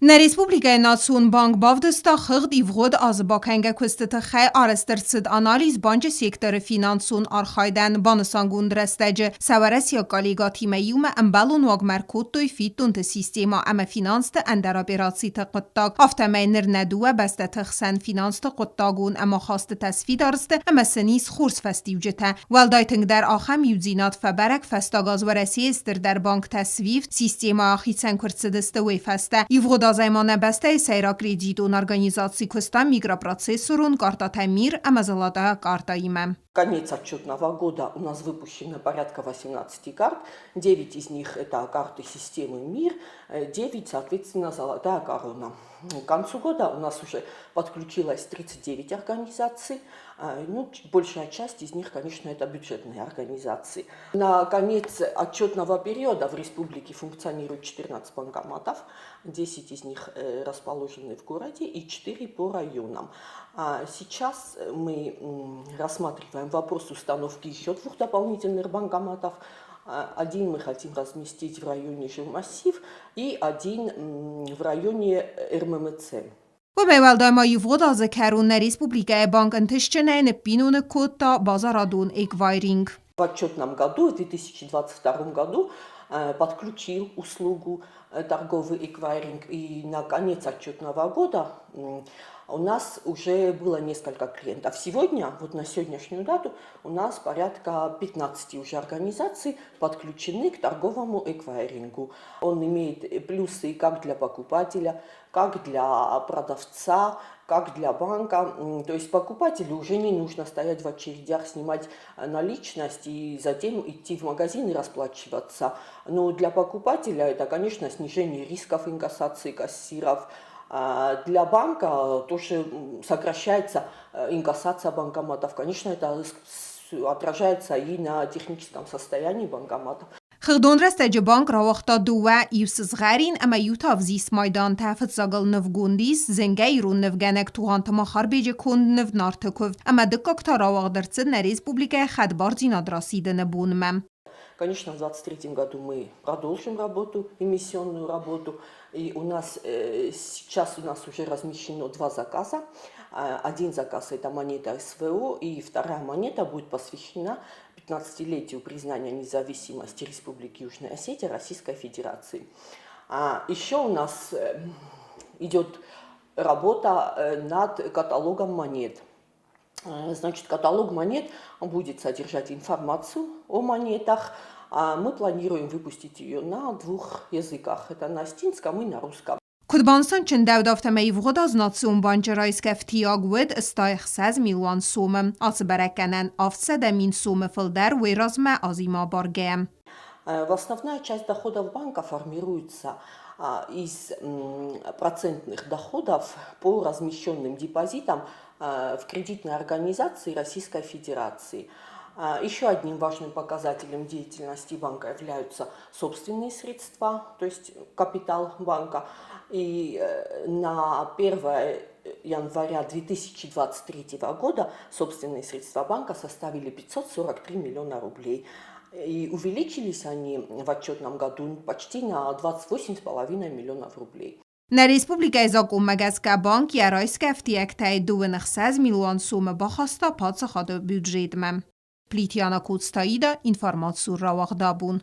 Na Respublika Nationalbank bavdesta xigd ivgod az bakenga kustete xay arastırtsıd analiz bancı sektörü finansun arxayden banısangun drestece severesiya kaligati meyume embalun wagmer kuttoy fitun te sistema ama finans te endera beratsi te qıttag. Aftemeynir neduwe beste txsen finans te qıttagun ama xast tesfid arste ama senis xurs festivcete. Weldayting der axem yuzinat feberek festagaz veresi istir der bank tesvif sistema xitsen kurtsidiste we feste. Ivgod Займане бесте сейра кредитун организации куста микропроцессорун карта Тамир, амазалада карта име. Конец отчетного года у нас выпущено порядка 18 карт, 9 из них это карты системы МИР, 9, соответственно, золотая корона. К концу года у нас уже подключилось 39 организаций, большая часть из них, конечно, это бюджетные организации. На конец отчетного периода в республике функционирует 14 банкоматов, 10 из них расположены в городе и 4 по районам. Сейчас мы рассматриваем вопрос установки еще 2 дополнительных банкоматов. Один мы хотим разместить в районе Жилмассив и один в районе РММЦ. و به ولدای یوفود از کرون республика банк انتشچنه نپینون کوتا بازارادون эквайринг. В отчетном году, в 2022 году, подключил услугу торговый эквайринг. И на конец отчетного года у нас уже было несколько клиентов. Сегодня, вот на сегодняшнюю дату, у нас порядка 15 уже организаций подключены к торговому эквайрингу. Он имеет плюсы как для покупателя, как для продавца, как для банка. То есть покупателю уже не нужно стоять в очередях, снимать наличность и затем идти в магазин и расплачиваться. Но для покупателя это, конечно, снижение рисков инкассации кассиров. Для банка тоже сокращается инкассация банкоматов. Конечно, это отражается и на техническом состоянии банкоматов. خدون رستج بانک را وقتا دوه یوسز غرین اما یوتاف زیس مایدان تافت زاگل نف گوندیس زنگی رو نف گنک توهان تما خربیج کند نف نارتکوف اما دکاک تا را وقدرتسد نا республика خدبار زیناد راسیده نبونمم. Конечно, в 2023 году мы продолжим работу, эмиссионную работу. И у нас сейчас уже размещено 2 заказа. Один заказ это монета СВО, и вторая монета будет посвящена 15-летию признания независимости Республики Южная Осетия Российской Федерации. Еще у нас идет работа над каталогом монет. Значит, каталог монет будет содержать информацию о монетах. Мы планируем выпустить ее на 2 языках. Это на астинском и на русском. Кудбансан чендав دافتمه یوفود از ناتسون بانجرایس کفتیاگ ود استایخ 6 میلیون سوم از برکنن افسد مین سوم فلدر و رزمه азима баргем. Основная часть доходов банка формируется из процентных доходов по размещенным депозитам в кредитной организации Российской Федерации. Еще одним важным показателем деятельности банка являются собственные средства, то есть капитал банка. И на 1 января 2023 года собственные средства банка составили 543 миллиона рублей. И увеличились они в отчетном году почти на 28,5 миллионов рублей. На республика ازاقوم مگزکه بانک یا رایس کفتیک تای 2.6 میلیون سوم بخواستا پادس خود بودجید مم. پلیتیانا کودستایی دا اینفارماتسور را وقت دابون.